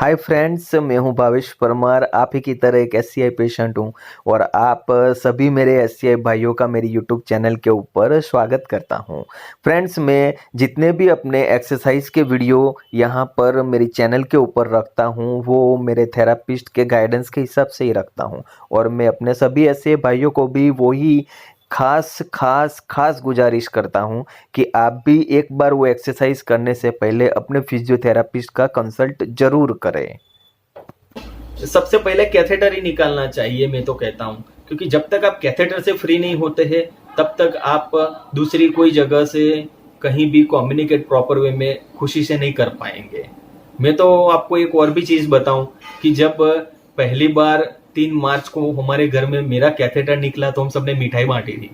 Hi friends, मैं हूं भावेश परमार। आप ही की तरह एक एससीआई पेशेंट हूं और आप सभी मेरे एससीआई भाइयों का मेरी यूट्यूब चैनल के ऊपर स्वागत करता हूं। फ्रेंड्स, मैं जितने भी अपने एक्सरसाइज के वीडियो यहां पर मेरी चैनल के ऊपर रखता हूं वो मेरे थेरापिस्ट के गाइडेंस के हिसाब से ही रखता हूं और मैं अपने सभी एससीआई भाइयों को भी वही खास खास खास गुजारिश करता हूं कि आप भी एक बार वो एक्सरसाइज करने से पहले अपने फिजियोथेरापिस्ट का कंसल्ट जरूर करें। सबसे पहले कैथेटर ही निकालना चाहिए, मैं तो कहता हूं, क्योंकि जब तक आप कैथेटर से फ्री नहीं होते हैं तब तक आप दूसरी कोई जगह से कहीं भी कम्युनिकेट प्रॉपर वे में खुशी से नहीं कर पाएंगे। मैं तो आपको एक और भी चीज बताऊं कि जब पहली बार 3 मार्च को हमारे घर में मेरा कैथेटर निकला तो हम सबने मिठाई बांटी थी।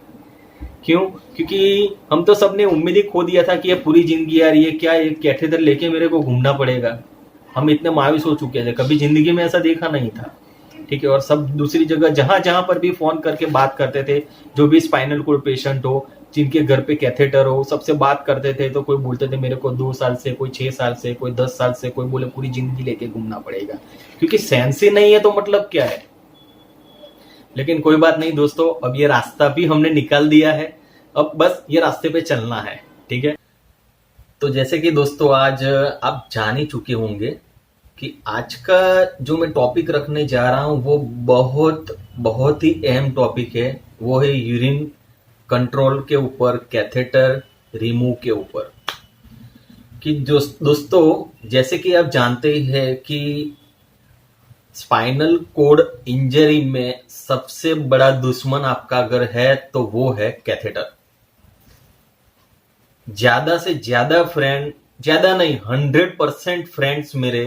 क्यों? क्योंकि हम तो सबने उम्मीद ही खो दिया था कि ये पूरी जिंदगी यार ये क्या, ये कैथेटर लेके मेरे को घूमना पड़ेगा। हम इतने मायूस हो चुके थे, कभी जिंदगी में ऐसा देखा नहीं था। ठीक है, और सब दूसरी जगह जहां जहां पर भी फोन करके बात करते थे, जो भी स्पाइनल कोड पेशेंट हो, जिनके घर पे कैथेटर हो, सबसे बात करते थे तो कोई बोलते थे मेरे को 2 साल से, कोई 6 साल से, कोई 10 साल से, कोई बोले पूरी जिंदगी लेके घूमना पड़ेगा, क्योंकि सेंस ही नहीं है तो मतलब क्या है। लेकिन कोई बात नहीं दोस्तों, अब ये रास्ता भी हमने निकाल दिया है, अब बस ये रास्ते पे चलना है। ठीक है, तो जैसे कि दोस्तों आज आप जान ही चुके होंगे कि आज का जो मैं टॉपिक रखने जा रहा हूं वो बहुत बहुत ही अहम टॉपिक है। वो है यूरिन कंट्रोल के ऊपर, कैथेटर रिमूव के ऊपर। कि दोस्तों जैसे कि आप जानते ही हैं कि स्पाइनल कोड इंजरी में सबसे बड़ा दुश्मन आपका अगर है तो वो है कैथेटर। ज्यादा से ज्यादा फ्रेंड, ज्यादा नहीं 100% फ्रेंड्स मेरे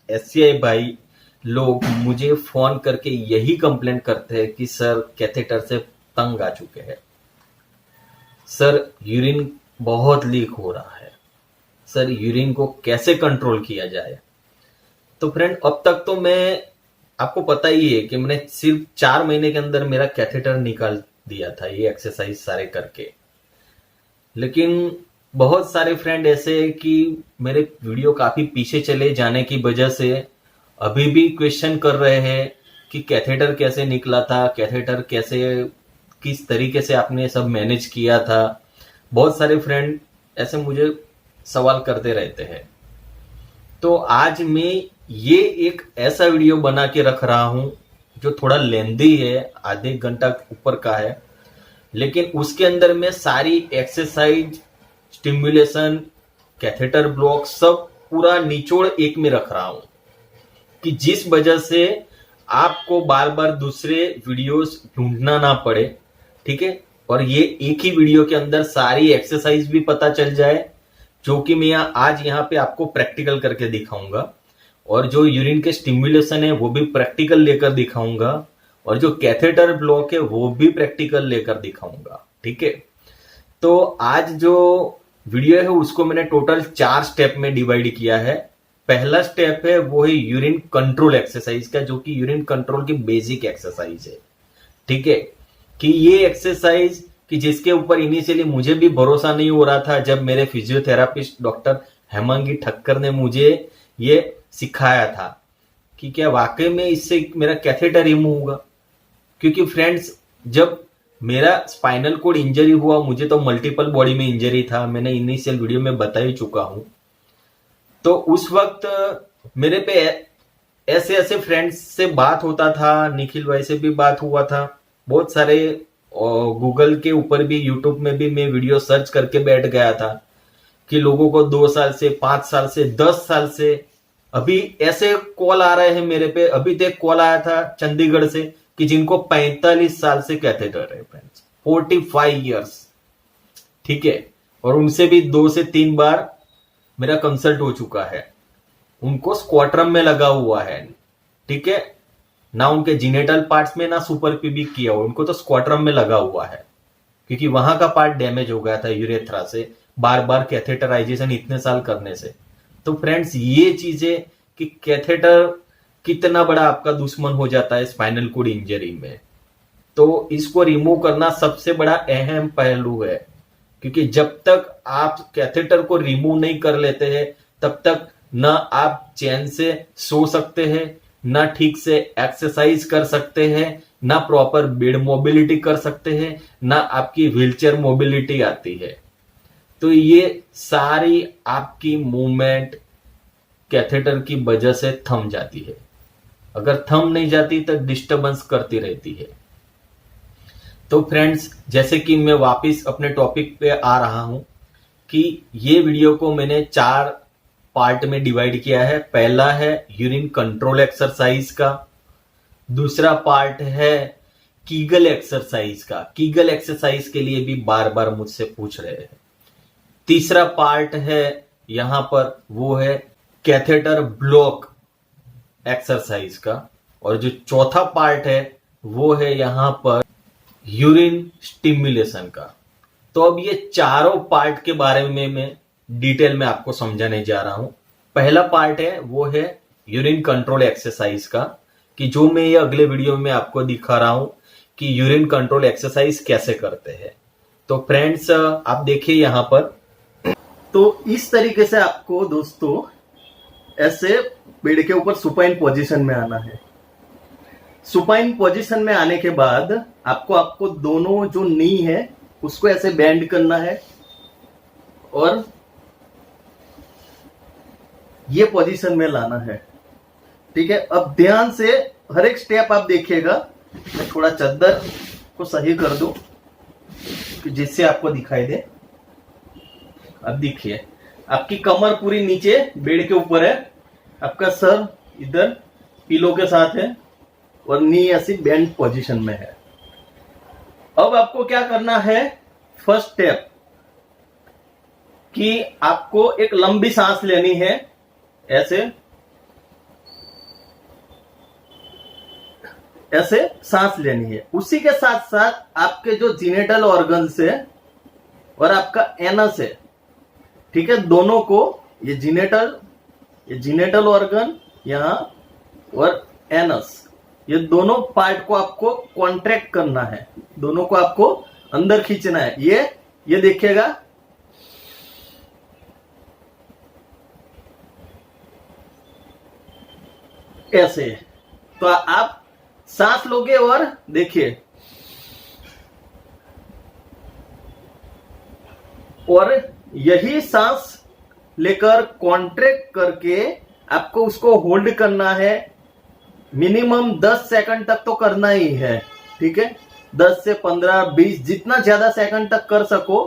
एससीआई भाई लोग मुझे फोन करके यही कंप्लेन करते हैं कि सर कैथेटर से तंग आ चुके हैं, सर यूरिन बहुत लीक हो रहा है, सर यूरिन को कैसे कंट्रोल किया जाए। तो फ्रेंड अब तक तो मैं, आपको पता ही है कि मैंने सिर्फ 4 महीने के अंदर मेरा कैथेटर निकाल दिया था ये एक्सरसाइज सारे करके। लेकिन बहुत सारे फ्रेंड ऐसे हैं कि मेरे वीडियो काफी पीछे चले जाने की वजह से अभी भी क्वेश्चन कर रहे हैं कि कैथेटर कैसे निकला था, कैथेटर कैसे, किस तरीके से आपने सब मैनेज किया था। बहुत सारे फ्रेंड ऐसे मुझे सवाल करते रहते हैं। तो आज मैं ये एक ऐसा वीडियो बना के रख रहा हूं जो थोड़ा लेंदी है, आधे घंटा ऊपर का है, लेकिन उसके अंदर मैं सारी एक्सरसाइज, स्टिमुलेशन, कैथेटर ब्लॉक सब पूरा निचोड़ एक में रख रहा हूं कि जिस वजह से आपको बार बार दूसरे वीडियोस ढूंढना ना पड़े। ठीक है, और ये एक ही वीडियो के अंदर सारी एक्सरसाइज भी पता चल जाए, जो कि मैं आज यहाँ पे आपको प्रैक्टिकल करके दिखाऊंगा, और जो यूरिन के स्टिमुलेशन है वो भी प्रैक्टिकल लेकर दिखाऊंगा, और जो कैथेटर ब्लॉक है वो भी प्रैक्टिकल लेकर दिखाऊंगा। ठीक है, तो आज जो वीडियो है उसको मैंने टोटल 4 स्टेप में डिवाइड किया है। पहला स्टेप है वो है यूरिन कंट्रोल एक्सरसाइज का, जो कि यूरिन कंट्रोल की बेसिक एक्सरसाइज है। ठीक है, कि ये एक्सरसाइज कि जिसके ऊपर इनिशियली मुझे भी भरोसा नहीं हो रहा था, जब मेरे फिजियोथेरापिस्ट डॉक्टर हेमांगी ठक्कर ने मुझे ये सिखाया था कि क्या वाकई में इससे मेरा कैथेटर रिमूव होगा। क्योंकि फ्रेंड्स जब मेरा स्पाइनल कोड इंजरी हुआ, मुझे तो मल्टीपल बॉडी में इंजरी था, मैंने इनिशियल वीडियो में बता ही चुका हूं। तो उस वक्त मेरे पे ऐसे ऐसे फ्रेंड्स से बात होता था, निखिल भाई से भी बात हुआ था, बहुत सारे गूगल के ऊपर भी, यूट्यूब में भी मैं वीडियो सर्च करके बैठ गया था कि लोगों को 2 साल से, 5 साल से, 10 साल से, अभी ऐसे कॉल आ रहे हैं मेरे पे। अभी तक कॉल आया था चंडीगढ़ से कि जिनको 45 साल से कैथेटर है फ्रेंड्स, 45 इयर्स। ठीक है, और उनसे भी 2 से 3 बार मेरा कंसल्ट हो चुका है। उनको स्क्वाट्रम में लगा हुआ है। ठीक है, ना उनके जीनेटल पार्ट्स में, ना सुपर प्यूबिक किया हुआ, उनको तो स्क्वाट्रम में लगा हुआ है, क्योंकि वहां का पार्ट डैमेज हो गया था यूरेथ्रा से, बार बार कैथेटराइजेशन इतने साल करने से। तो फ्रेंड्स ये चीजें कि कैथेटर कितना बड़ा आपका दुश्मन हो जाता है स्पाइनल कोड इंजरी में, तो इसको रिमूव करना सबसे बड़ा अहम पहलू है। क्योंकि जब तक आप कैथेटर को रिमूव नहीं कर लेते हैं तब तक ना आप चैन से सो सकते हैं, ना ठीक से एक्सरसाइज कर सकते हैं, ना प्रॉपर बेड मोबिलिटी कर सकते हैं, ना आपकी व्हीलचेयर मोबिलिटी आती है। तो ये सारी आपकी मूवमेंट कैथेटर की वजह से थम जाती है। अगर थम नहीं जाती तो डिस्टरबेंस करती रहती है। तो फ्रेंड्स, जैसे कि मैं वापस अपने टॉपिक पे आ रहा हूं कि ये वीडियो को मैंने 4 पार्ट में डिवाइड किया है। पहला है यूरिन कंट्रोल एक्सरसाइज का, दूसरा पार्ट है कीगल एक्सरसाइज का। कीगल एक्सरसाइज के लिए भी बार बार मुझसे पूछ रहे हैं। तीसरा पार्ट है यहां पर वो है कैथेटर ब्लॉक एक्सरसाइज का, और जो चौथा पार्ट है वो है यहां पर यूरिन स्टिमुलेशन का। तो अब ये चारों पार्ट के बारे में मैं डिटेल में आपको समझाने जा रहा हूं। पहला पार्ट है वो है यूरिन कंट्रोल एक्सरसाइज का, कि जो मैं ये अगले वीडियो में आपको दिखा रहा हूं कि यूरिन कंट्रोल एक्सरसाइज कैसे करते हैं। तो फ्रेंड्स, आप देखिए यहां पर, तो इस तरीके से आपको दोस्तों ऐसे बेड के ऊपर सुपाइन पोजीशन में आना है। सुपाइन पोजीशन में आने के बाद आपको दोनों जो नी है उसको ऐसे बेंड करना है और ये पोजीशन में लाना है। ठीक है, अब ध्यान से हर एक स्टेप आप देखिएगा। मैं थोड़ा चादर को सही कर दूं जिससे आपको दिखाई दे। अब देखिए, आपकी कमर पूरी नीचे बेड के ऊपर है, आपका सर इधर पिलो के साथ है और नी ऐसी बेंड पोजीशन में है। अब आपको क्या करना है, फर्स्ट स्टेप कि आपको एक लंबी सांस लेनी है। ऐसे सांस लेनी है। उसी के साथ साथ आपके जो जीनेटल ऑर्गन्स है और आपका एनस है, ठीक है, दोनों को ये जीनेटल ऑर्गन यहां और एनस, ये दोनों पार्ट को आपको कॉन्ट्रैक्ट करना है, दोनों को आपको अंदर खींचना है। ये देखिएगा, ऐसे। तो आप सांस लोगे और देखिए, और यही सांस लेकर कॉन्ट्रैक्ट करके आपको उसको होल्ड करना है। मिनिमम 10 सेकंड तक तो करना ही है। ठीक है, 10 से 15, 20, जितना ज्यादा सेकंड तक कर सको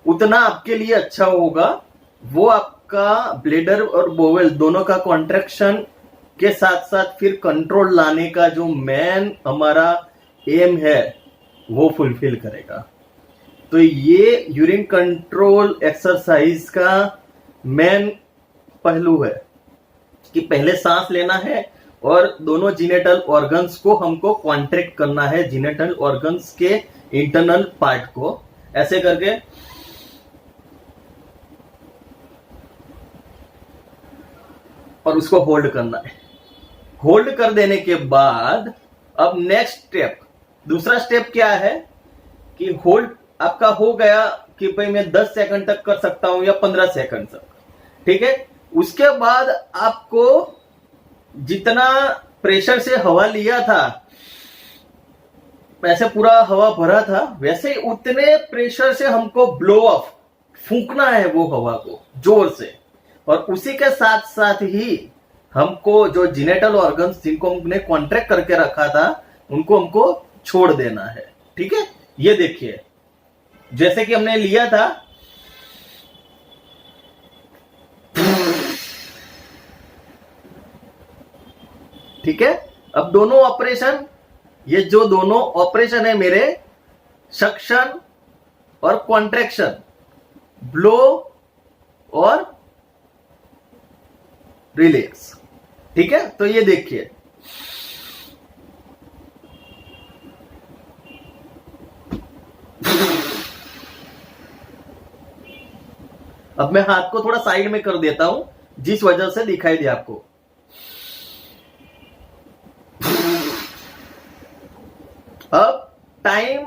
उतना आपके लिए अच्छा होगा। वो आपका ब्लेडर और बोवेल दोनों का कॉन्ट्रैक्शन के साथ साथ फिर कंट्रोल लाने का जो मेन हमारा एम है वो फुलफिल करेगा। तो ये यूरिन कंट्रोल एक्सरसाइज का मेन पहलू है कि पहले सांस लेना है और दोनों जीनेटल ऑर्गन्स को हमको कॉन्ट्रैक्ट करना है, जीनेटल ऑर्गन्स के इंटरनल पार्ट को ऐसे करके। और उसको होल्ड करना है। होल्ड कर देने के बाद अब नेक्स्ट स्टेप, दूसरा स्टेप क्या है कि होल्ड आपका हो गया कि भाई मैं 10 सेकंड तक कर सकता हूं या 15 सेकंड तक। ठीक है, उसके बाद आपको जितना प्रेशर से हवा लिया था, वैसे पूरा हवा भरा था, वैसे उतने प्रेशर से हमको ब्लो ऑफ, फूंकना है वो हवा को जोर से। और उसी के साथ साथ ही हमको जो जीनेटल ऑर्गन्स जिनको हमने कॉन्ट्रैक्ट करके रखा था उनको हमको छोड़ देना है। ठीक है, ये देखिए जैसे कि हमने लिया था, ठीक है। अब दोनों ऑपरेशन, ये जो दोनों ऑपरेशन है मेरे, सक्शन और कॉन्ट्रैक्शन, ब्लो और रिलैक्स। ठीक है, तो ये देखिए अब मैं हाथ को थोड़ा साइड में कर देता हूं जिस वजह से दिखाई दे आपको। अब टाइम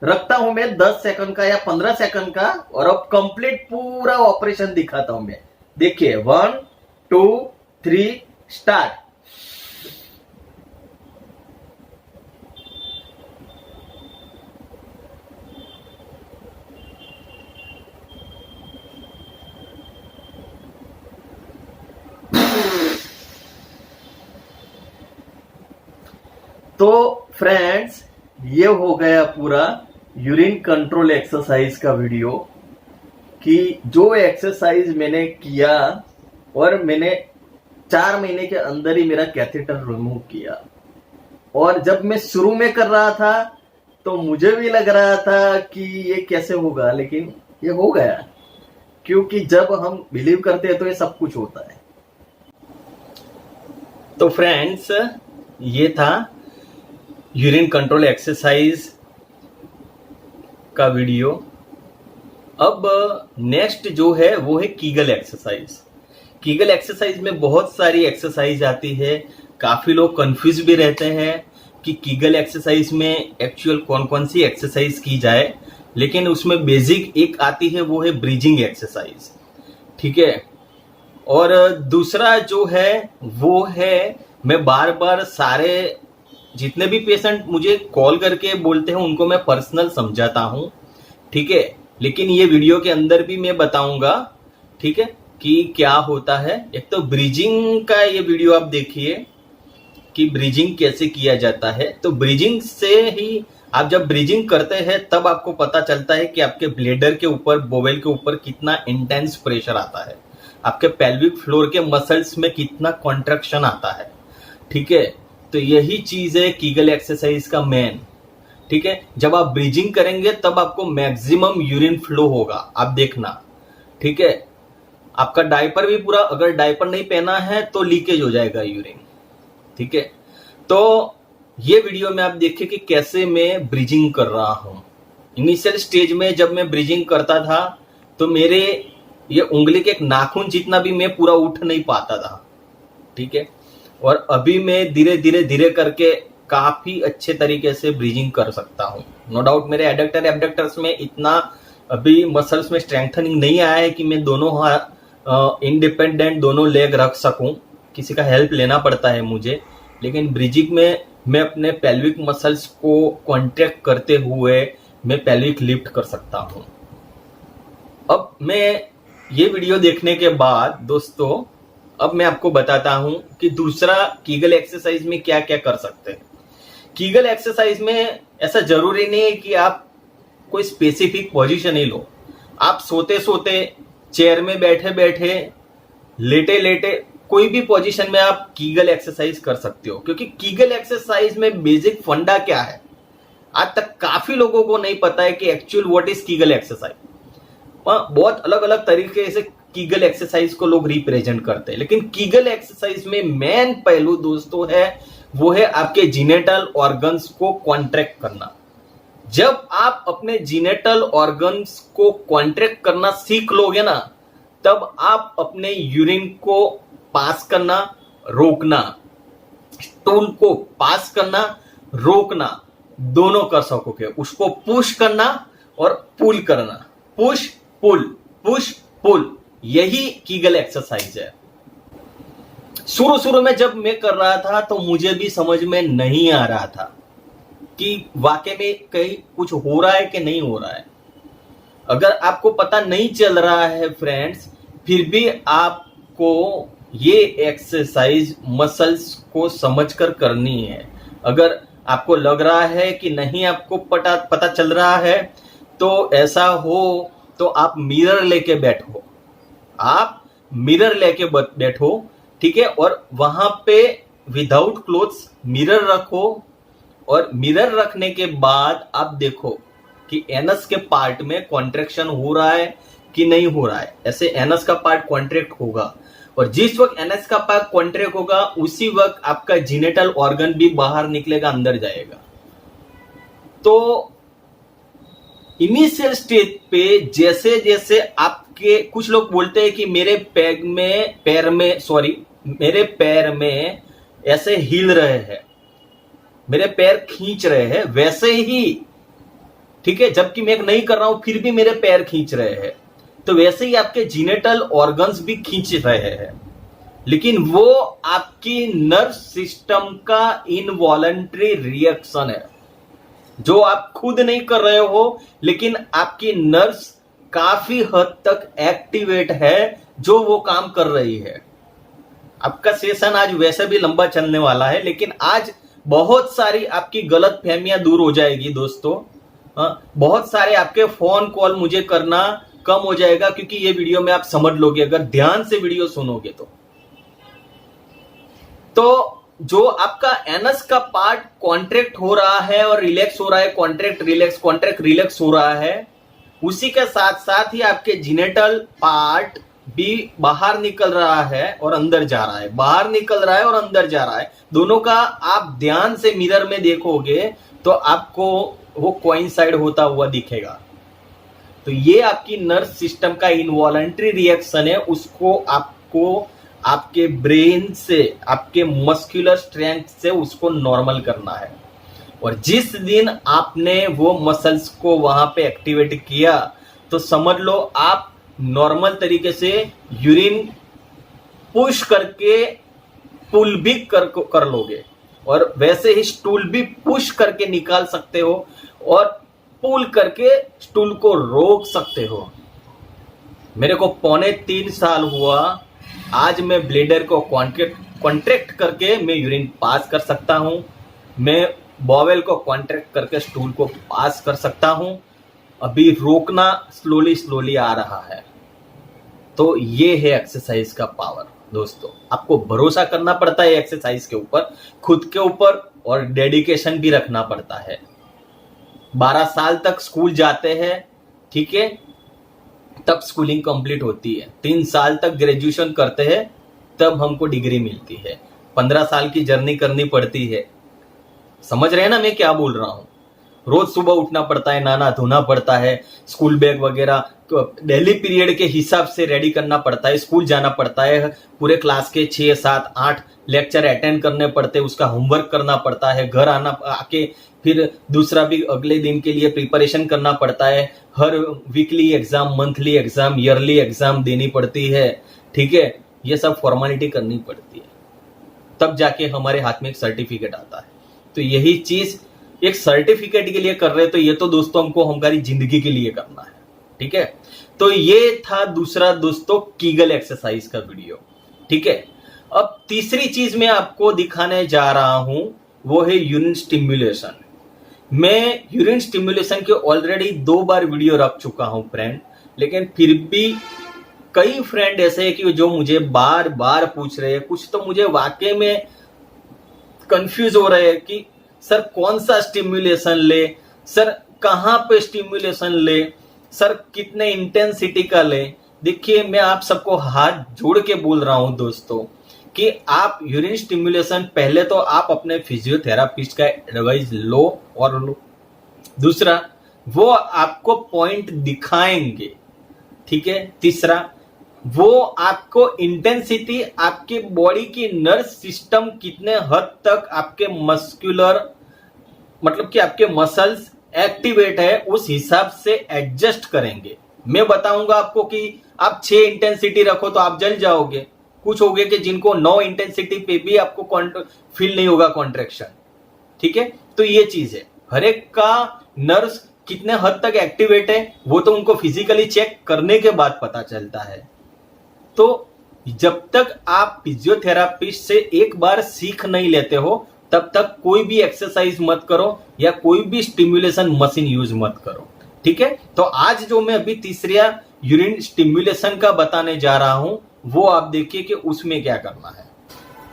रखता हूं मैं 10 सेकंड का या 15 सेकंड का, और अब कंप्लीट पूरा ऑपरेशन दिखाता हूं मैं। देखिए 1 2 3 स्टार्ट। तो फ्रेंड्स, ये हो गया पूरा यूरिन कंट्रोल एक्सरसाइज का वीडियो, कि जो एक्सरसाइज मैंने किया और मैंने 4 महीने के अंदर ही मेरा कैथेटर रिमूव किया। और जब मैं शुरू में कर रहा था तो मुझे भी लग रहा था कि ये कैसे होगा, लेकिन ये हो गया, क्योंकि जब हम बिलीव करते हैं तो ये सब कुछ होता है। तो फ्रेंड्स, ये था यूरिन कंट्रोल एक्सरसाइज का वीडियो। अब नेक्स्ट जो है वो है कीगल एक्सरसाइज। कीगल एक्सरसाइज में बहुत सारी एक्सरसाइज आती है, काफी लोग कंफ्यूज भी रहते हैं कि कीगल एक्सरसाइज में एक्चुअल कौन कौन सी एक्सरसाइज की जाए, लेकिन उसमें बेसिक एक आती है, वो है ब्रीजिंग एक्सरसाइज। ठीक है। और दूसरा जो है वो है, मैं बार बार सारे जितने भी पेशेंट मुझे कॉल करके बोलते हैं उनको मैं पर्सनल समझाता हूं। ठीक है। लेकिन ये वीडियो के अंदर भी मैं बताऊंगा, ठीक है, कि क्या होता है। एक तो ब्रीजिंग का ये वीडियो आप देखिए कि ब्रीजिंग कैसे किया जाता है। तो ब्रीजिंग से ही आप जब ब्रीजिंग करते हैं तब आपको पता चलता है कि आपके ब्लेडर के ऊपर, बोवेल के ऊपर कितना इंटेंस प्रेशर आता है, आपके पेल्विक फ्लोर के मसल्स में कितना कॉन्ट्रैक्शन आता है। ठीक है। तो यही चीज है कीगल एक्सरसाइज का मेन। ठीक है। जब आप ब्रीजिंग करेंगे तब आपको मैक्सिमम यूरिन फ्लो होगा, आप देखना। ठीक है। आपका डायपर भी पूरा, अगर डायपर नहीं पहना है तो लीकेज हो जाएगा यूरिन। ठीक है। तो ये वीडियो में आप देखिए कि कैसे मैं ब्रीजिंग कर रहा हूं। इनिशियल स्टेज में जब मैं ब्रीजिंग करता था तो मेरे ये उंगली के एक नाखून जितना भी मैं पूरा उठ नहीं पाता था। ठीक है। और अभी मैं धीरे धीरे करके काफी अच्छे तरीके से ब्रीजिंग कर सकता हूं। नो डाउट मेरे एबडक्टर्स में इतना अभी मसल्स में स्ट्रेंथनिंग नहीं आया है कि मैं दोनों इंडिपेंडेंट दोनों लेग रख सकूं, किसी का हेल्प लेना पड़ता है मुझे। लेकिन ब्रीजिंग में मैं अपने पेल्विक मसल्स को कॉन्ट्रैक्ट करते हुए मैं पेल्विक लिफ्ट कर सकता हूं। अब मैं ये वीडियो देखने के बाद दोस्तों, अब मैं आपको बताता हूं कि दूसरा कीगल एक्सरसाइज में क्या क्या कर सकते हैं। कीगल एक्सरसाइज में ऐसा जरूरी नहीं है कि आप कोई स्पेसिफिक पोजीशन ही लो। आप सोते सोते, चेयर में बैठे बैठे, लेटे लेटे, कोई भी पोजीशन में आप कीगल एक्सरसाइज कर सकते हो। क्योंकि कीगल एक्सरसाइज में बेसिक फंडा क्या है, आज तक काफी लोगों को नहीं पता है कि actual what is Kegel exercise. बहुत अलग अलग तरीके से कीगल एक्सरसाइज को लोग रिप्रेजेंट करते हैं, लेकिन कीगल एक्सरसाइज में मेन पहलू दोस्तों है वो है आपके जीनेटल ऑर्गन्स को कॉन्ट्रैक्ट करना। जब आप अपने जीनेटल ऑर्गन्स को कॉन्ट्रैक्ट करना सीख लोगे ना, तब आप अपने यूरिन को पास करना, रोकना, स्टूल को पास करना, रोकना, दोनों कर सकोगे। उसको पुश करना और पुल करना, पुश पुल, पुश पुल, यही कीगल एक्सरसाइज है। शुरू में जब मैं कर रहा था तो मुझे भी समझ में नहीं आ रहा था कि वाकई में कहीं कुछ हो रहा है कि नहीं हो रहा है। अगर आपको पता नहीं चल रहा है फ्रेंड्स, फिर भी आपको ये एक्सरसाइज मसल्स को समझकर करनी है। अगर आपको लग रहा है कि नहीं आपको पता चल रहा है, तो ऐसा हो तो आप मिरर लेके बैठो, आप मिरर लेके बैठो। ठीक है। और वहां पे विदाउट क्लोथ्स मिरर रखो, और मिरर रखने के बाद आप देखो कि एनस के पार्ट में कॉन्ट्रैक्शन हो रहा है कि नहीं हो रहा है। ऐसे एनस का पार्ट कॉन्ट्रैक्ट होगा, और जिस वक्त एनस का पार्ट कॉन्ट्रैक्ट होगा उसी वक्त आपका जीनेटल ऑर्गन भी बाहर निकलेगा, अंदर जाएगा। तो इनिशियल स्टेज पे जैसे जैसे आपके, कुछ लोग बोलते हैं कि मेरे पैर में ऐसे हिल रहे हैं, मेरे पैर खींच रहे हैं, वैसे ही, ठीक है, जबकि मैं नहीं कर रहा हूं फिर भी मेरे पैर खींच रहे हैं, तो वैसे ही आपके जीनेटल ऑर्गन्स भी खींच रहे हैं। लेकिन वो आपकी नर्व सिस्टम का इनवॉलंटरी रिएक्शन है, जो आप खुद नहीं कर रहे हो, लेकिन आपकी नर्व्स काफी हद तक एक्टिवेट है, जो वो काम कर रही है। आपका सेशन आज वैसे भी लंबा चलने वाला है, लेकिन आज बहुत सारी आपकी गलत फहमियां दूर हो जाएगी दोस्तों। बहुत सारे आपके फोन कॉल मुझे करना कम हो जाएगा, क्योंकि ये वीडियो में आप समझ लोगे अगर ध्यान से वीडियो सुनोगे तो जो आपका एनस का पार्ट कॉन्ट्रैक्ट हो रहा है और रिलैक्स हो रहा है, कॉन्ट्रैक्ट रिलैक्स हो रहा है, उसी के साथ साथ ही आपके जिनेटल पार्ट भी बाहर निकल रहा है और अंदर जा रहा है, बाहर निकल रहा है और अंदर जा रहा है। दोनों का आप ध्यान से मिरर में देखोगे तो आपको वो कोइंसाइड होता हुआ दिखेगा। तो ये आपकी नर्व सिस्टम का इनवॉलंटरी रिएक्शन है, उसको आपको आपके ब्रेन से, आपके मस्कुलर स्ट्रेंथ से उसको नॉर्मल करना है। और जिस दिन आपने वो मसल्स को वहां पे एक्टिवेट किया तो समझ लो आप नॉर्मल तरीके से यूरिन पुश करके पुल भी कर लोगे, और वैसे ही स्टूल भी पुश करके निकाल सकते हो और पुल करके स्टूल को रोक सकते हो। मेरे को 3.25 साल हुआ, आज मैं ब्लेडर को कॉन्ट्रैक्ट करके मैं यूरिन पास कर सकता हूं, मैं बॉवेल को कॉन्ट्रैक्ट करके स्टूल को पास कर सकता हूं। अभी रोकना स्लोली आ रहा है। तो ये है एक्सरसाइज का पावर दोस्तों। आपको भरोसा करना पड़ता है एक्सरसाइज के ऊपर, खुद के ऊपर, और डेडिकेशन भी रखना पड़ता है। 12 साल तक स्कूल जाते हैं, ठीक है, तब स्कूलिंग कंप्लीट होती है। 3 साल तक ग्रेजुएशन करते हैं, तब हमको डिग्री मिलती है। 15 साल की जर्नी करनी पड़ती है। समझ रहे हैं ना मैं क्या बोल रहा हूं? रोज सुबह उठना पड़ता है, नहाना धोना पड़ता है, स्कूल बैग वगैरह डेली पीरियड के हिसाब से रेडी करना पड़ता है, स्कूल जाना पड़ता है, पूरे क्लास के 6, 7, 8 लेक्चर अटेंड करने पड़ते हैं, उसका होमवर्क करना पड़ता है, घर आके फिर दूसरा भी अगले दिन के लिए प्रिपरेशन करना पड़ता है। हर weekly exam, monthly exam, yearly exam देनी पड़ती है, ठीक है, ये सब फॉर्मेलिटी करनी पड़ती है, तब जाके हमारे हाथ में एक सर्टिफिकेट आता है। तो यही चीज एक सर्टिफिकेट के लिए कर रहे हैं, तो ये तो दोस्तों हमको हमारी जिंदगी के लिए करना है, ठीक है। तो ये था दूसरा दोस्तों कीगल एक्सरसाइज का वीडियो, ठीक है। अब तीसरी चीज मैं आपको दिखाने जा रहा हूं, वो है यूरिन स्टिमुलेशन। मैं यूरिन स्टिमुलेशन के ऑलरेडी 2 बार वीडियो रख चुका हूं फ्रेंड, लेकिन फिर भी कई फ्रेंड ऐसे हैं कि जो मुझे बार बार पूछ रहे हैं, कुछ तो मुझे वाकई में कंफ्यूज हो रहे हैं कि सर कौन सा स्टिमुलेशन ले, सर कहां पे स्टिमुलेशन ले, सर कितने इंटेंसिटी का ले। देखिए मैं आप सबको हाथ जोड़ के बोल रहा हूं दोस्तों कि आप यूरिन स्टिमुलेशन पहले तो आप अपने फिजियोथेरापिस्ट का एडवाइस लो, और दूसरा वो आपको पॉइंट दिखाएंगे, ठीक है। तीसरा वो आपको इंटेंसिटी, आपके बॉडी की नर्व सिस्टम कितने हद तक आपके मस्कुलर, मतलब कि आपके मसल्स एक्टिवेट है, उस हिसाब से एडजस्ट करेंगे। मैं बताऊंगा आपको कि आप 6 इंटेंसिटी रखो तो आप जल जाओगे, कुछ होगे कि जिनको 9 इंटेंसिटी पे भी आपको फील नहीं होगा कॉन्ट्रैक्शन, ठीक है। तो ये चीज है, हर एक का नर्व्स कितने हद तक एक्टिवेट है वो तो उनको फिजिकली चेक करने के बाद पता चलता है। तो जब तक आप फिजियोथेरापिस्ट से एक बार सीख नहीं लेते हो, तब तक कोई भी एक्सरसाइज मत करो या कोई भी स्टिमुलेशन मशीन यूज मत करो, ठीक है। तो आज जो मैं अभी तीसरा यूरिन स्टिमुलेशन का बताने जा रहा हूं, वो आप देखिए कि उसमें क्या करना है।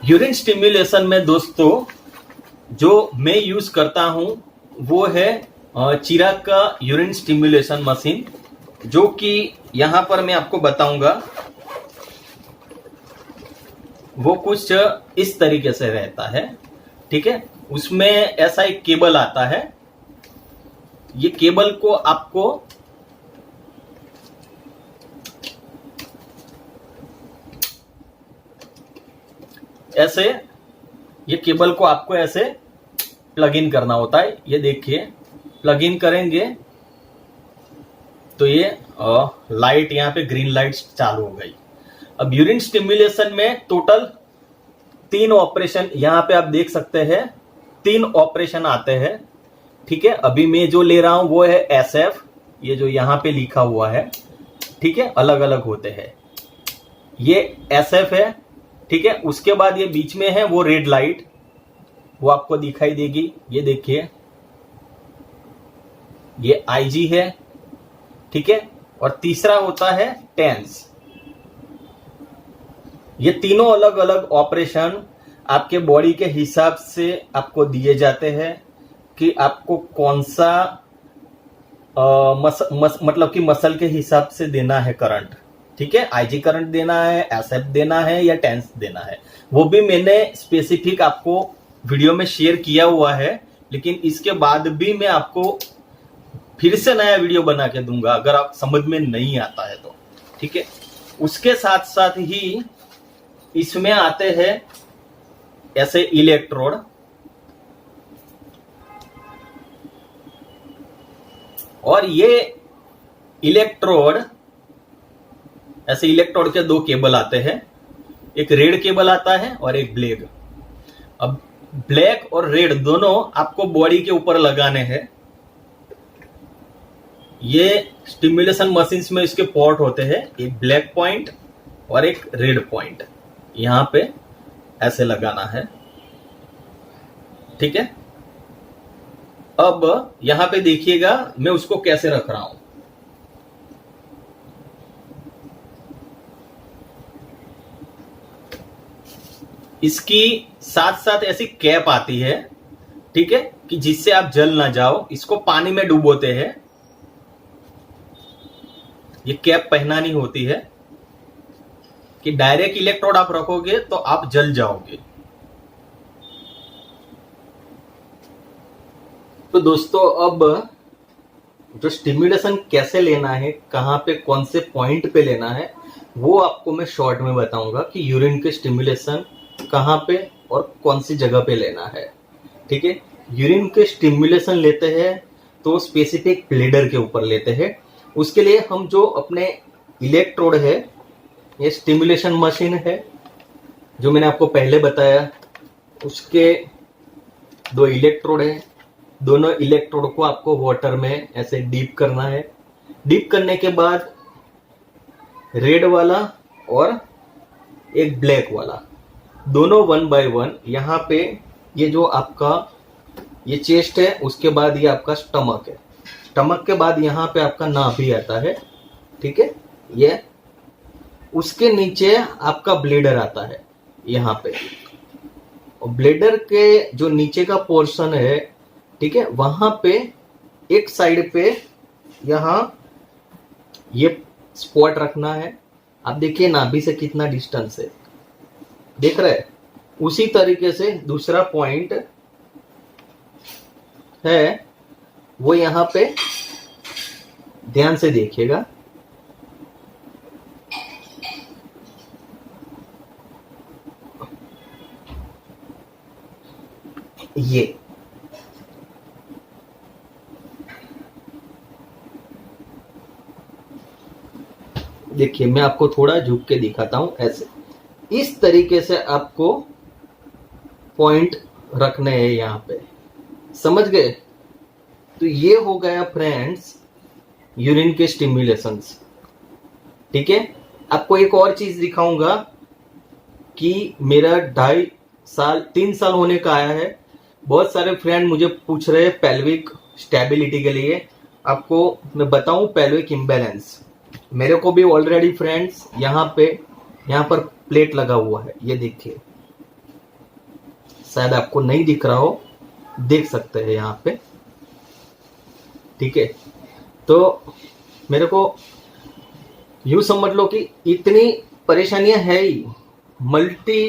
यूरिन स्टिमुलेशन में दोस्तों जो मैं यूज करता हूं वो है चिराग का यूरिन स्टिमुलेशन मशीन, जो कि यहां पर मैं आपको बताऊंगा। वो कुछ इस तरीके से रहता है, ठीक है। उसमें ऐसा एक केबल आता है, ये केबल को आपको ऐसे, ये केबल को आपको ऐसे प्लग इन करना होता है। ये देखिए प्लग इन करेंगे तो ये लाइट, यहाँ पे ग्रीन लाइट चालू हो गई। अब यूरिन स्टिमुलेशन में टोटल 3 ऑपरेशन यहां पे आप देख सकते हैं, 3 ऑपरेशन आते हैं। ठीक है, अभी मैं जो ले रहा हूं वो है SF, ये जो यहां पे लिखा हुआ है। ठीक है, अलग अलग होते हैं, ये SF है। ठीक है, उसके बाद ये बीच में है वो रेड लाइट, वो आपको दिखाई देगी, ये देखिए ये IG है। ठीक है, और तीसरा होता है टेंस। ये तीनों अलग अलग ऑपरेशन आपके बॉडी के हिसाब से आपको दिए जाते हैं कि आपको कौन सा मतलब कि मसल के हिसाब से देना है करंट। ठीक है, IG करंट देना है, SF देना है या टेंस देना है, वो भी मैंने स्पेसिफिक आपको वीडियो में शेयर किया हुआ है। लेकिन इसके बाद भी मैं आपको फिर से नया वीडियो बना के दूंगा अगर आप समझ में नहीं आता है तो। ठीक है, उसके साथ साथ ही इसमें आते हैं ऐसे इलेक्ट्रोड, और ये इलेक्ट्रोड ऐसे इलेक्ट्रोड के 2 केबल आते हैं, एक रेड केबल आता है और एक ब्लैक। अब ब्लैक और रेड दोनों आपको बॉडी के ऊपर लगाने हैं। ये स्टिमुलेशन मशीन्स में इसके पोर्ट होते हैं, एक ब्लैक पॉइंट और एक रेड पॉइंट, यहां पे ऐसे लगाना है। ठीक है, अब यहां पे देखिएगा मैं उसको कैसे रख रहा हूं। इसकी साथ साथ ऐसी कैप आती है, ठीक है, कि जिससे आप जल ना जाओ, इसको पानी में डुबोते हैं। ये कैप पहनानी होती है कि डायरेक्ट इलेक्ट्रोड आप रखोगे तो आप जल जाओगे। तो दोस्तों, अब जो स्टिमुलेशन कैसे लेना है, कहां पे कौन से पॉइंट पे लेना है, वो आपको मैं शॉर्ट में बताऊंगा कि यूरिन के स्टिमुलेशन कहां पे और कौन सी जगह पे लेना है। ठीक है, यूरिन के स्टिमुलेशन लेते हैं तो स्पेसिफिक ब्लेडर के ऊपर लेते हैं। उसके लिए हम जो अपने इलेक्ट्रोड है, ये स्टिमुलेशन मशीन है जो मैंने आपको पहले बताया, उसके 2 इलेक्ट्रोड है। दोनों इलेक्ट्रोड को आपको वाटर में ऐसे डीप करना है। डीप करने के बाद रेड वाला और एक ब्लैक वाला, दोनों 1 बाय 1 यहाँ पे, ये जो आपका ये चेस्ट है, उसके बाद ये आपका स्टमक है, स्टमक के बाद यहाँ पे आपका नाभि आता है। ठीक है, ये उसके नीचे आपका ब्लेडर आता है यहाँ पे, और ब्लेडर के जो नीचे का पोर्शन है, ठीक है, वहां पे एक साइड पे यहाँ ये स्पॉट रखना है। आप देखिए नाभि से कितना डिस्टेंस है, देख रहे हैं। उसी तरीके से दूसरा पॉइंट है, वो यहां पे ध्यान से देखिएगा। ये देखिए, मैं आपको थोड़ा झुक के दिखाता हूं, ऐसे इस तरीके से आपको पॉइंट रखने हैं यहां पे, समझ गए। तो ये हो गया फ्रेंड्स यूरिन के स्टिमुलेशंस। ठीक है, आपको एक और चीज दिखाऊंगा कि मेरा 2.5 साल 3 साल होने का आया है। बहुत सारे फ्रेंड मुझे पूछ रहे हैं पेल्विक स्टेबिलिटी के लिए। आपको मैं बताऊं पेल्विक इम्बैलेंस, मेरे को भी ऑलरेडी फ्रेंड्स यहाँ पर प्लेट लगा हुआ है, ये देखिए, शायद आपको नहीं दिख रहा हो, देख सकते हैं यहाँ पे। ठीक है, तो मेरे को यूं समझ लो कि इतनी परेशानियां है ही, मल्टी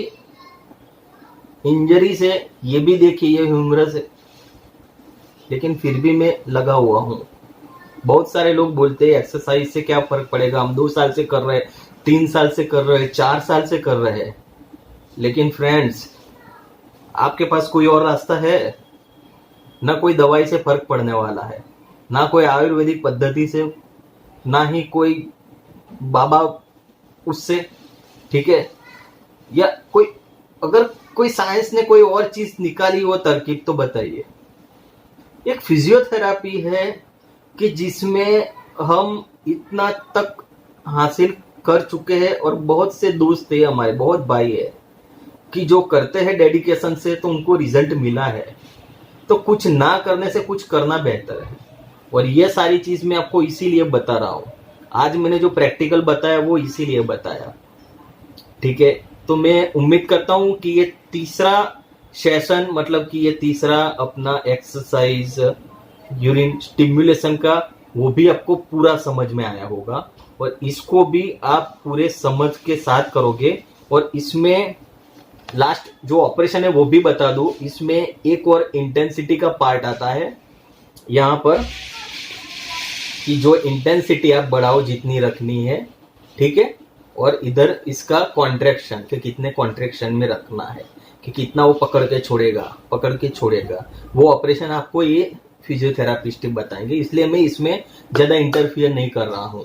इंजरी से, ये भी देखिए ये ह्यूमरस है, लेकिन फिर भी मैं लगा हुआ हूं। बहुत सारे लोग बोलते हैं एक्सरसाइज से क्या फर्क पड़ेगा, हम 2 साल से कर रहे हैं, 3 साल से कर रहे हैं, 4 साल से कर रहे हैं। लेकिन फ्रेंड्स, आपके पास कोई और रास्ता है? ना कोई दवाई से फर्क पड़ने वाला है, ना कोई आयुर्वेदिक पद्धति से, ना ही कोई बाबा उससे। ठीक है, या कोई अगर कोई साइंस ने कोई और चीज निकाली हो तरकीब तो बताइए। एक फिजियोथेरापी है कि जिसमें हम इतना तक हासिल कर चुके हैं और बहुत से दोस्त है हमारे, बहुत भाई है कि जो करते हैं डेडिकेशन से तो उनको रिजल्ट मिला है। तो कुछ ना करने से कुछ करना बेहतर है, और ये सारी चीज मैं आपको इसीलिए बता रहा हूँ। आज मैंने जो प्रैक्टिकल बताया वो इसीलिए बताया, ठीक है। तो मैं उम्मीद करता हूँ कि ये तीसरा सेशन, मतलब कि ये तीसरा अपना एक्सरसाइज यूरिन स्टिमुलेशन का, वो भी आपको पूरा समझ में आया होगा, और इसको भी आप पूरे समझ के साथ करोगे। और इसमें लास्ट जो ऑपरेशन है वो भी बता दूं, इसमें एक और इंटेंसिटी का पार्ट आता है यहाँ पर, कि जो इंटेंसिटी आप बढ़ाओ जितनी रखनी है, ठीक है। और इधर इसका कॉन्ट्रैक्शन, कि कितने कॉन्ट्रैक्शन में रखना है, कि कितना वो पकड़ के छोड़ेगा। वो ऑपरेशन आपको ये फिजियोथेरापिस्ट बताएंगे, इसलिए मैं इसमें ज्यादा इंटरफियर नहीं कर रहा हूँ,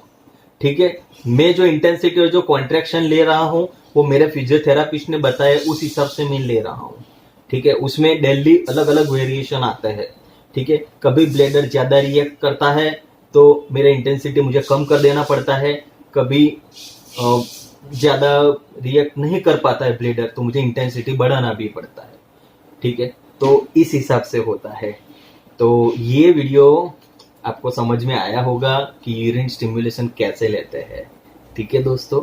ठीक है। मैं जो इंटेंसिटी और जो कॉन्ट्रैक्शन ले रहा हूँ वो मेरे फिजियोथेरापिस्ट ने बताया, उस हिसाब से मैं ले रहा हूँ, ठीक है। उसमें डेली अलग अलग वेरिएशन आता है, ठीक है। कभी ब्लेडर ज्यादा रिएक्ट करता है तो मेरा इंटेंसिटी मुझे कम कर देना पड़ता है, कभी ज्यादा रिएक्ट नहीं कर पाता है ब्लेडर तो मुझे इंटेंसिटी बढ़ाना भी पड़ता है, ठीक है। तो इस हिसाब से होता है। तो ये वीडियो आपको समझ में आया होगा कि यूरिन स्टिमुलेशन कैसे लेते हैं, ठीक है दोस्तों।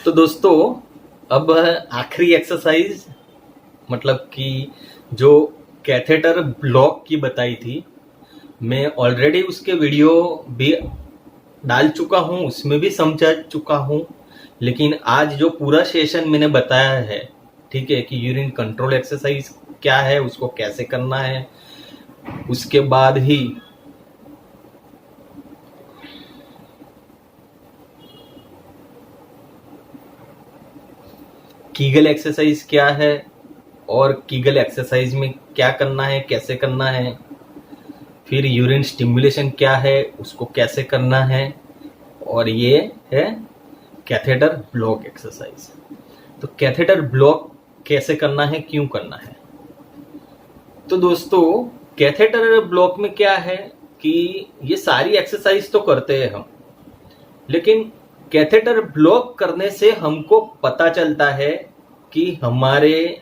तो दोस्तों अब आखिरी एक्सरसाइज, मतलब कि जो कैथेटर ब्लॉक की बताई थी, मैं ऑलरेडी उसके वीडियो भी डाल चुका हूं, उसमें भी समझा चुका हूं, लेकिन आज जो पूरा सेशन मैंने बताया है, ठीक है, कि यूरिन कंट्रोल एक्सरसाइज क्या है, उसको कैसे करना है, उसके बाद ही कीगल एक्सरसाइज क्या है, और कीगल एक्सरसाइज में क्या करना है, कैसे करना है, फिर यूरिन स्टिमुलेशन क्या है, उसको कैसे करना है, और ये है कैथेटर ब्लॉक एक्सरसाइज। तो कैथेटर ब्लॉक कैसे करना है, क्यों करना है। तो दोस्तों कैथेटर ब्लॉक में क्या है कि ये सारी एक्सरसाइज तो करते हैं हम, लेकिन कैथेटर ब्लॉक करने से हमको पता चलता है कि हमारे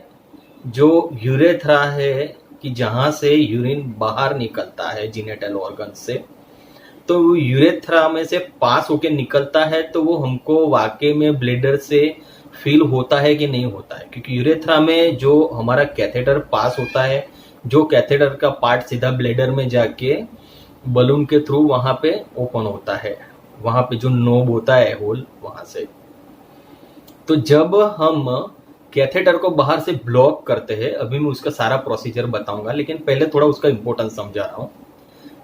जो यूरेथ्रा है, कि जहां से यूरिन बाहर निकलता है जीनेटल ऑर्गन से, तो यूरेथ्रा में से पास होके निकलता है, तो वो हमको वाकई में ब्लेडर से फील होता है कि नहीं होता है। क्योंकि यूरेथ्रा में जो हमारा कैथेटर पास होता है, जो कैथेटर का पार्ट सीधा ब्लेडर में जाके बलून के थ्रू वहां पे ओपन होता है, वहां पे जो नोब होता है होल, वहां से। तो जब हम कैथेटर को बाहर से ब्लॉक करते हैं, अभी मैं उसका सारा प्रोसीजर बताऊंगा, लेकिन पहले थोड़ा उसका इंपॉर्टेंस समझा रहा हूं।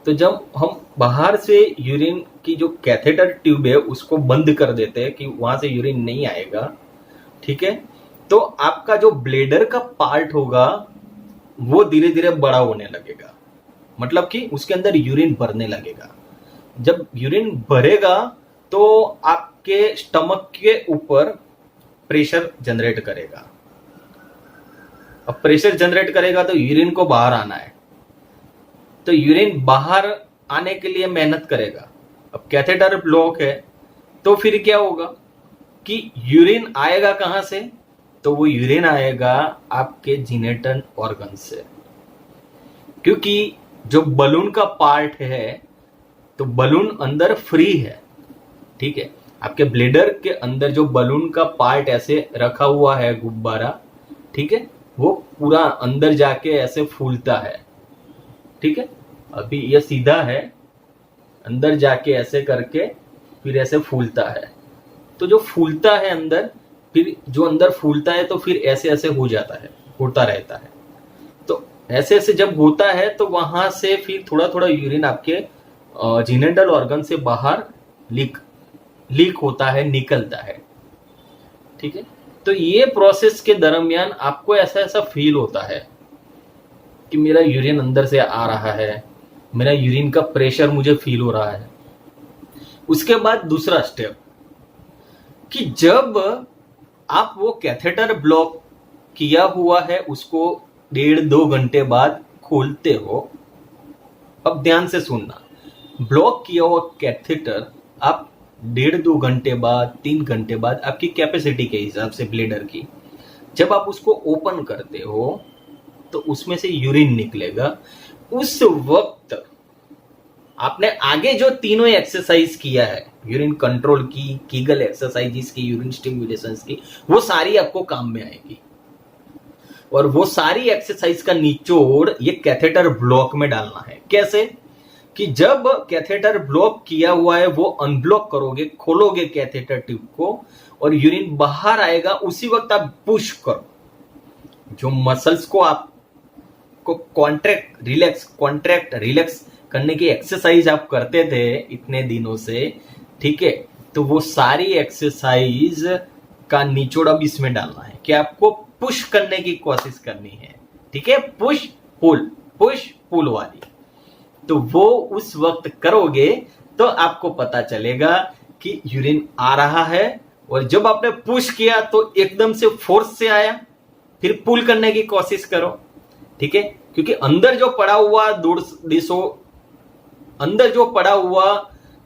तो जब हम बाहर से यूरिन की जो कैथेटर ट्यूब है उसको बंद कर देते हैं कि वहां से यूरिन नहीं आएगा, ठीक है, तो आपका जो ब्लेडर का पार्ट होगा वो धीरे धीरे बड़ा होने लगेगा, मतलब कि उसके अंदर यूरिन भरने लगेगा। जब यूरिन भरेगा तो आपके स्टमक के ऊपर प्रेशर जनरेट करेगा। अब प्रेशर जनरेट करेगा तो यूरिन को बाहर आना है, तो यूरिन बाहर आने के लिए मेहनत करेगा। अब कैथेटर ब्लॉक है तो फिर क्या होगा कि यूरिन आएगा कहां से, तो वो यूरिन आएगा आपके जीनेटल ऑर्गन से, क्योंकि जो बलून का पार्ट है तो बलून अंदर फ्री है, ठीक है। आपके ब्लेडर के अंदर जो बलून का पार्ट ऐसे रखा हुआ है गुब्बारा, ठीक है, वो पूरा अंदर जाके ऐसे फूलता है, ठीक है। अभी ये सीधा है, अंदर जाके ऐसे करके फिर ऐसे फूलता है। तो जो फूलता है अंदर, फिर जो अंदर फूलता है तो फिर ऐसे ऐसे हो जाता है, होता रहता है। तो ऐसे ऐसे जब होता है तो वहां से फिर थोड़ा थोड़ा यूरिन आपके जीनेटल ऑर्गन से बाहर लीक होता है, निकलता है, ठीक है। तो ये प्रोसेस के दरमियान आपको ऐसा ऐसा फील होता है कि मेरा यूरिन अंदर से आ रहा है, मेरा यूरिन का प्रेशर मुझे फील हो रहा है। उसके बाद दूसरा स्टेप कि जब आप वो कैथेटर ब्लॉक किया हुआ है उसको 1.5-2 घंटे बाद खोलते हो, अब ध्यान से सुनना, ब्लॉक किया हुआ कैथेटर आप 1.5-2 घंटे बाद, 3 घंटे बाद आपकी कैपेसिटी के हिसाब से ब्लेडर की जब आप उसको ओपन करते हो तो उसमें से यूरिन निकलेगा। उस वक्त आपने आगे जो तीनों एक्सरसाइज किया है, यूरिन कंट्रोल की, कीगल एक्सरसाइजेस की, यूरिन स्टिमुलेशंस की, वो सारी आपको काम में आएगी। और वो सारी एक्सरसाइज का निचोड़ ये कैथेटर ब्लॉक में डालना है। कैसे? कि जब कैथेटर ब्लॉक किया हुआ है वो अनब्लॉक करोगे, खोलोगे कैथेटर ट्यूब को और यूरिन बाहर आएगा, उसी वक्त आप पुश करो। जो मसल्स को आपको कॉन्ट्रैक्ट रिलैक्स करने की एक्सरसाइज आप करते थे इतने दिनों से, ठीक है, तो वो सारी एक्सरसाइज का निचोड़ अब इसमें डालना है कि आपको पुश करने की कोशिश करनी है, ठीक है, पुश पुल वाली। तो वो उस वक्त करोगे तो आपको पता चलेगा कि यूरिन आ रहा है। और जब आपने पुश किया तो एकदम से फोर्स से आया, फिर पुल करने की कोशिश करो, ठीक है, क्योंकि अंदर जो पड़ा हुआ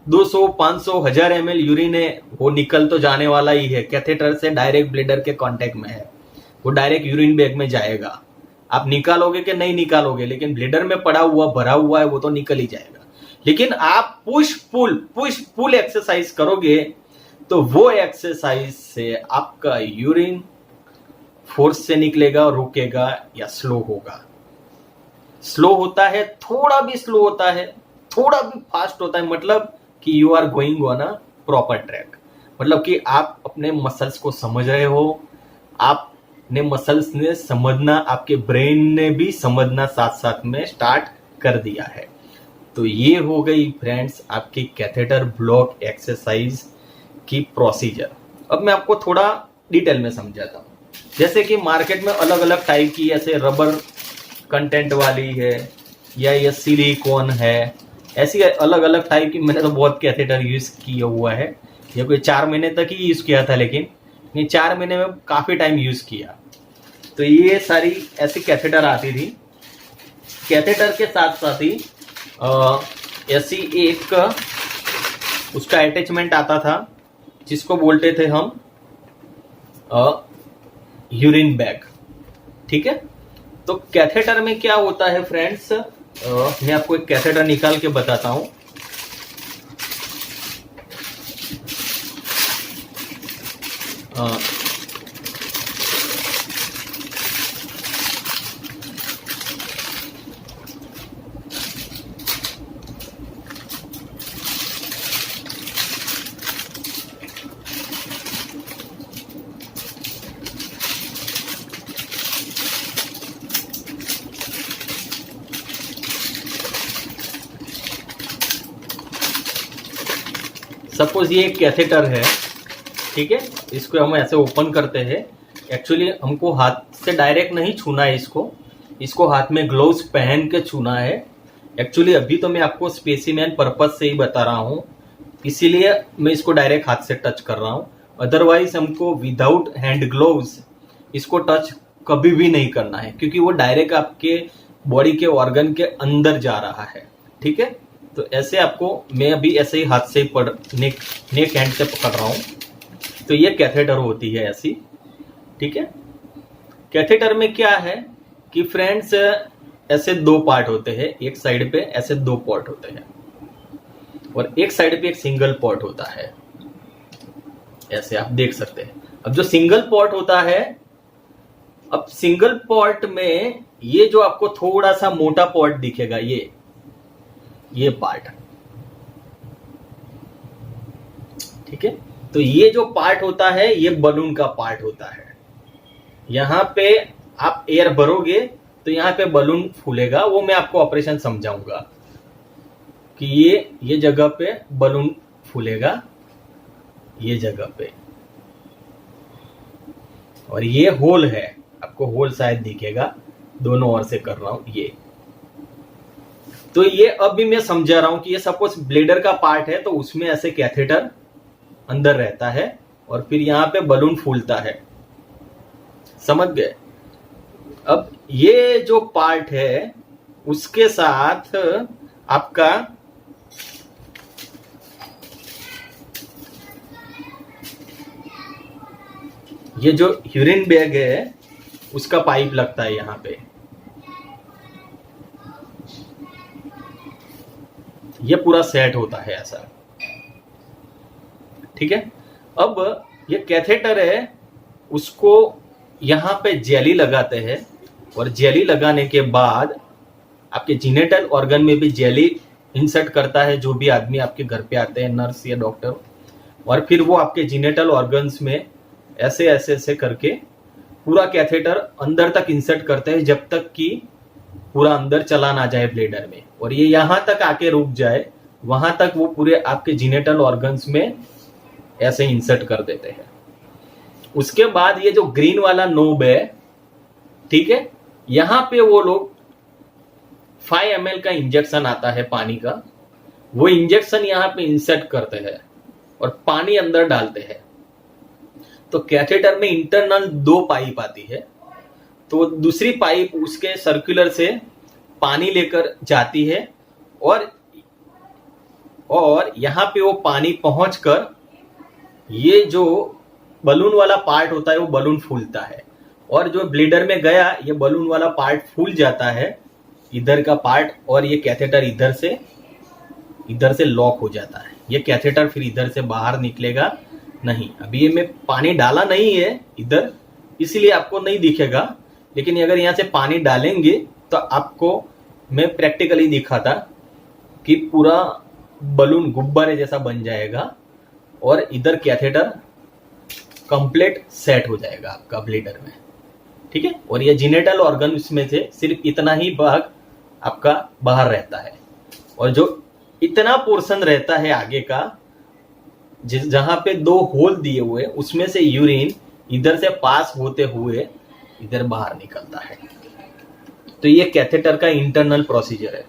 200, 500, 1000 ml यूरिन है वो निकल तो जाने वाला ही है, कैथेटर से डायरेक्ट ब्लेडर के कांटेक्ट में है, वो डायरेक्ट यूरिन बैग में जाएगा। आप निकालोगे कि नहीं निकालोगे, लेकिन ब्लेडर में पड़ा हुआ भरा हुआ है वो तो निकल ही जाएगा। लेकिन आप पुश पुल एक्सरसाइज करोगे तो वो एक्सरसाइज से आपका यूरिन फोर्स से निकलेगा, रुकेगा या स्लो होगा। स्लो होता है, थोड़ा भी स्लो होता है, थोड़ा भी फास्ट होता है, मतलब कि you are going on a proper track, मतलब कि आप अपने मसल्स को समझ रहे हो, आपने मसल्स ने समझना, आपके ब्रेन ने भी समझना साथ साथ में स्टार्ट कर दिया है। तो ये हो गई फ्रेंड्स आपकी कैथेटर ब्लॉक एक्सरसाइज की प्रोसीजर। अब मैं आपको थोड़ा डिटेल में समझाता हूँ। जैसे कि मार्केट में अलग अलग टाइप की ऐसे रबर कंटेंट वाली है या ये सिलिकॉन है, ऐसी अलग अलग टाइप की मैंने तो बहुत कैथेटर यूज किया हुआ है। ये कोई 4 महीने तक ही यूज किया था, लेकिन ये 4 महीने में काफी टाइम यूज किया। तो ये सारी ऐसी कैथेटर आती थी। कैथेटर के साथ साथ ही ऐसी एक उसका अटैचमेंट आता था जिसको बोलते थे हम यूरिन बैग, ठीक है। तो कैथेटर में क्या होता है फ्रेंड्स, मैं आपको एक कैथेटर निकाल के बताता हूं। सपोज ये एक कैथेटर है, ठीक है, इसको हम ऐसे ओपन करते हैं। एक्चुअली हमको हाथ से डायरेक्ट नहीं छूना है, इसको हाथ में ग्लोव्स पहन के छूना है। एक्चुअली अभी तो मैं आपको स्पेसिमेन पर्पस से ही बता रहा हूँ, इसीलिए मैं इसको डायरेक्ट हाथ से टच कर रहा हूँ। अदरवाइज हमको विदाउट हैंड ग्लोव्स इसको टच कभी भी नहीं करना है, क्योंकि वो डायरेक्ट आपके बॉडी के ऑर्गन के अंदर जा रहा है, ठीक है। तो ऐसे आपको, मैं अभी ऐसे ही हाथ से नेक हैंड से पकड़ रहा हूं। तो ये कैथेटर होती है ऐसी, ठीक है। कैथेटर में क्या है कि फ्रेंड्स ऐसे 2 पार्ट होते हैं, एक साइड पे ऐसे 2 पोर्ट होते हैं और एक साइड पे एक सिंगल पोर्ट होता है, ऐसे आप देख सकते हैं। अब जो सिंगल पोर्ट होता है, अब सिंगल पोर्ट में ये जो आपको थोड़ा सा मोटा पोर्ट दिखेगा, ये पार्ट, ठीक है। तो ये जो पार्ट होता है ये बलून का पार्ट होता है। यहां पे आप एयर भरोगे तो यहां पे बलून फूलेगा, वो मैं आपको ऑपरेशन समझाऊंगा कि ये जगह पे बलून फूलेगा, ये जगह पे, और ये होल है, आपको होल शायद दिखेगा, दोनों ओर से कर रहा हूं ये। तो ये अब भी मैं समझा रहा हूं कि ये सपोज ब्लेडर का पार्ट है, तो उसमें ऐसे कैथेटर अंदर रहता है और फिर यहाँ पे बलून फूलता है, समझ गए। अब ये जो पार्ट है उसके साथ आपका ये जो यूरिन बैग है उसका पाइप लगता है यहाँ पे, ये पूरा सेट होता है ऐसा, ठीक है। अब ये कैथेटर है, उसको यहाँ पे जेली लगाते हैं और जेली लगाने के बाद आपके जीनेटल ऑर्गन में भी जेली इंसर्ट करता है जो भी आदमी आपके घर पे आते हैं, नर्स या डॉक्टर, और फिर वो आपके जीनेटल ऑर्गन्स में ऐसे ऐसे ऐसे करके पूरा कैथेटर अंदर तक इंसर्ट करते हैं जब तक कि पूरा अंदर चला ना जाए ब्लेडर में, और ये यहां तक आके रुक जाए, वहां तक वो पूरे आपके जीनेटल ऑर्गन्स में ऐसे इंसर्ट कर देते हैं। उसके बाद ये जो ग्रीन वाला नोब है, ठीक है, यहां पे वो लोग 5 ml का इंजेक्शन आता है पानी का, वो इंजेक्शन यहाँ पे इंसर्ट करते हैं और पानी अंदर डालते हैं। तो कैथेटर में इंटरनल 2 पाइप आती है, तो दूसरी पाइप उसके सर्कुलर से पानी लेकर जाती है और यहाँ पे वो पानी पहुंचकर ये जो बलून वाला पार्ट होता है वो बलून फूलता है, और जो ब्लीडर में गया ये बलून वाला पार्ट फूल जाता है इधर का पार्ट, और ये कैथेटर इधर से लॉक हो जाता है। ये कैथेटर फिर इधर से बाहर निकलेगा नहीं। अभी ये मैं पानी डाला नहीं है इधर, इसीलिए आपको नहीं दिखेगा, लेकिन अगर यहाँ से पानी डालेंगे तो आपको मैं प्रैक्टिकली दिखाता कि पूरा बलून गुब्बारे जैसा बन जाएगा और इधर कैथेटर कंप्लीट सेट हो जाएगा आपका ब्लीडर में, ठीक है। और ये जीनेटल ऑर्गन में से सिर्फ इतना ही भाग आपका बाहर रहता है, और जो इतना पोर्शन रहता है आगे का जहां पे 2 होल दिए हुए उसमें से यूरिन इधर से पास होते हुए इधर बाहर निकलता है। तो ये कैथेटर का इंटरनल प्रोसीजर है।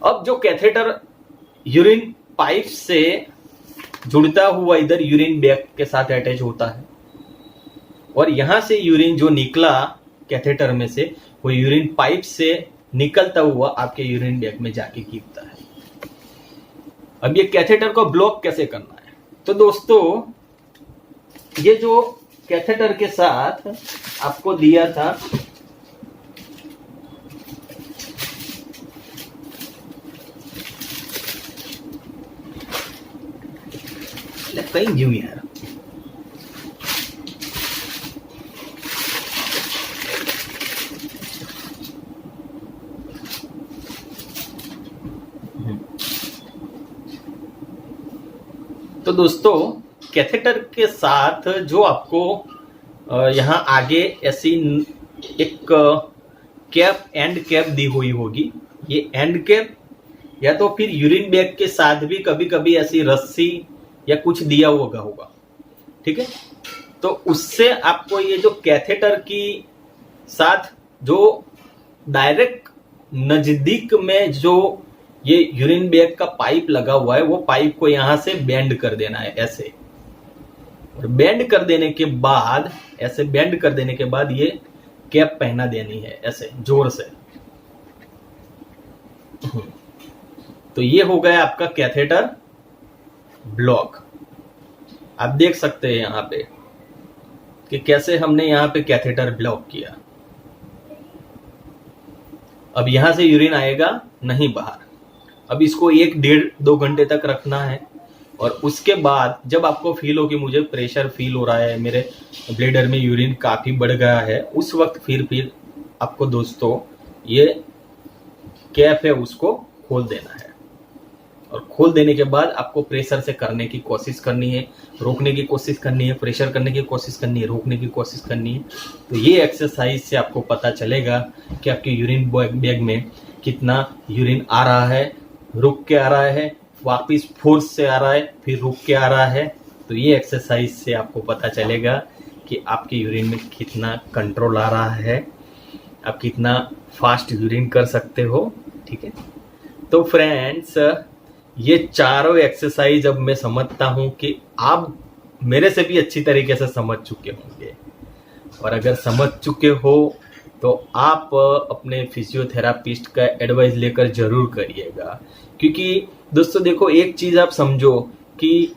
अब जो कैथेटर यूरिन पाइप से जुड़ता हुआ इधर यूरिन बैग के साथ अटैच होता है, और यहां से यूरिन जो निकला कैथेटर में से वो यूरिन पाइप से निकलता हुआ आपके यूरिन बैग में जाके गिरता है। अब ये कैथेटर को ब्लॉक कैसे करना है, तो दोस्तों ये जो कैथेटर के साथ आपको दिया था कहीं जीव यार, तो दोस्तों कैथेटर के साथ जो आपको यहाँ आगे ऐसी एक कैप एंड कैप दी हुई होगी, ये एंड कैप या तो फिर यूरिन बैग के साथ भी कभी कभी ऐसी रस्सी या कुछ दिया होगा, ठीक है। तो उससे आपको ये जो कैथेटर की साथ जो डायरेक्ट नजदीक में जो ये यूरिन बैग का पाइप लगा हुआ है वो पाइप को यहां से बेंड कर देना है ऐसे, और बेंड कर देने के बाद ऐसे बेंड कर देने के बाद ये कैप पहना देनी है ऐसे जोर से। तो ये हो गया आपका कैथेटर ब्लॉक। आप देख सकते हैं यहाँ पे कि कैसे हमने यहाँ पे कैथेटर ब्लॉक किया। अब यहां से यूरिन आएगा नहीं बाहर। अब इसको 1-1.5-2 घंटे तक रखना है, और उसके बाद जब आपको फील हो कि मुझे प्रेशर फील हो रहा है, मेरे ब्लेडर में यूरिन काफी बढ़ गया है, उस वक्त फिर आपको दोस्तों ये कैप है उसको खोल देना है, और खोल देने के बाद आपको प्रेशर से करने की कोशिश करनी है, रोकने की कोशिश करनी है, प्रेशर करने की कोशिश करनी है, रोकने की कोशिश करनी है। तो ये एक्सरसाइज से आपको पता चलेगा कि आपके यूरिन बैग में कितना यूरिन आ रहा है, रुक के आ रहा है, वापिस फोर्स से आ रहा है, फिर रुक के आ रहा है। तो ये एक्सरसाइज से आपको पता चलेगा कि आपके यूरिन में कितना कंट्रोल आ रहा है, आप कितना फास्ट यूरिन कर सकते हो, ठीक है। तो फ्रेंड्स ये चारों एक्सरसाइज अब मैं समझता हूं कि आप मेरे से भी अच्छी तरीके से समझ चुके होंगे। और अगर समझ चुके हो तो आप अपने फिजियोथेरापिस्ट का एडवाइस लेकर जरूर करिएगा। क्योंकि दोस्तों देखो, एक चीज आप समझो कि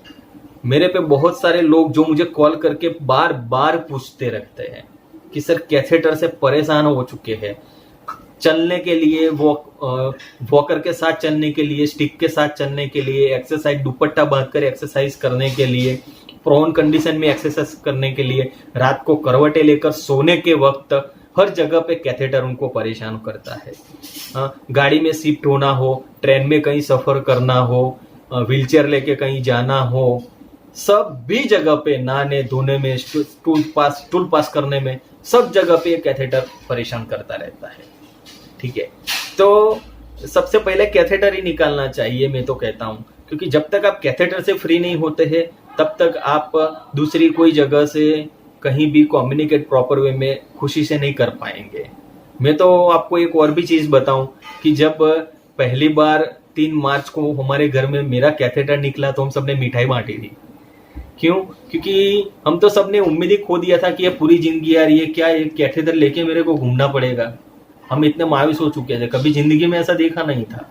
मेरे पे बहुत सारे लोग जो मुझे कॉल करके बार बार पूछते रहते हैं कि सर कैथेटर से परेशान हो चुके हैं, चलने के लिए वॉकर के साथ चलने के लिए, स्टिक के साथ चलने के लिए, एक्सरसाइज दुपट्टा बांधकर एक्सरसाइज करने के लिए, प्रोन कंडीशन में एक्सरसाइज करने के लिए, रात को करवटें लेकर सोने के वक्त हर जगह पे कैथेटर उनको परेशान करता है। गाड़ी में शिफ्ट होना हो, ट्रेन में कहीं सफर करना हो, व्हीलचेयर लेके कहीं जाना हो, सब भी जगह पे नहाने धोने में, टूल पास करने में, सब जगह पे कैथेटर परेशान करता रहता है। ठीक है, तो सबसे पहले कैथेटर ही निकालना चाहिए, मैं तो कहता हूं। क्योंकि जब तक आप कैथेटर से फ्री नहीं होते हैं तब तक आप दूसरी कोई जगह से कहीं भी कम्युनिकेट प्रॉपर वे में खुशी से नहीं कर पाएंगे। मैं तो आपको एक और भी चीज बताऊं कि जब पहली बार 3 मार्च को हमारे घर में मेरा कैथेटर निकला तो हम सबने मिठाई बांटी थी। क्यों? क्योंकि हम तो सबने उम्मीद ही खो दिया था कि ये पूरी जिंदगी यार ये क्या, ये कैथेटर लेके मेरे को घूमना पड़ेगा। हम इतने मायूस हो चुके थे, कभी जिंदगी में ऐसा देखा नहीं था।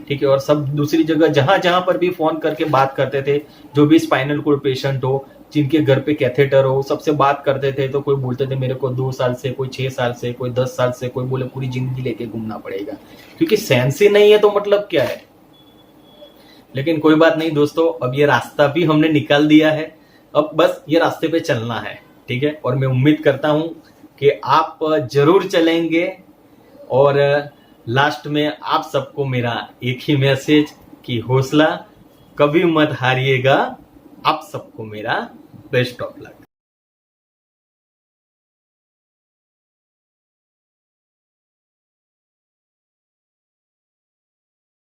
ठीक है, और सब दूसरी जगह जहां जहां पर भी फोन करके बात करते थे, जो भी स्पाइनल कोर्ड पेशेंट हो, जिनके घर पे कैथेटर हो, सबसे बात करते थे। तो कोई बोलते थे मेरे को 2 साल से, कोई 6 साल से, कोई 10 साल से, कोई बोले पूरी जिंदगी लेके घूमना पड़ेगा। क्योंकि सेंस ही नहीं है तो मतलब क्या है। लेकिन कोई बात नहीं दोस्तों, अब ये रास्ता भी हमने निकाल दिया है, अब बस ये रास्ते पे चलना है। ठीक है, और मैं उम्मीद करता हूं कि आप जरूर चलेंगे। और लास्ट में आप सबको मेरा एक ही मैसेज कि हौसला कभी मत हारिएगा। आप सबको मेरा बेस्ट ऑफ लक।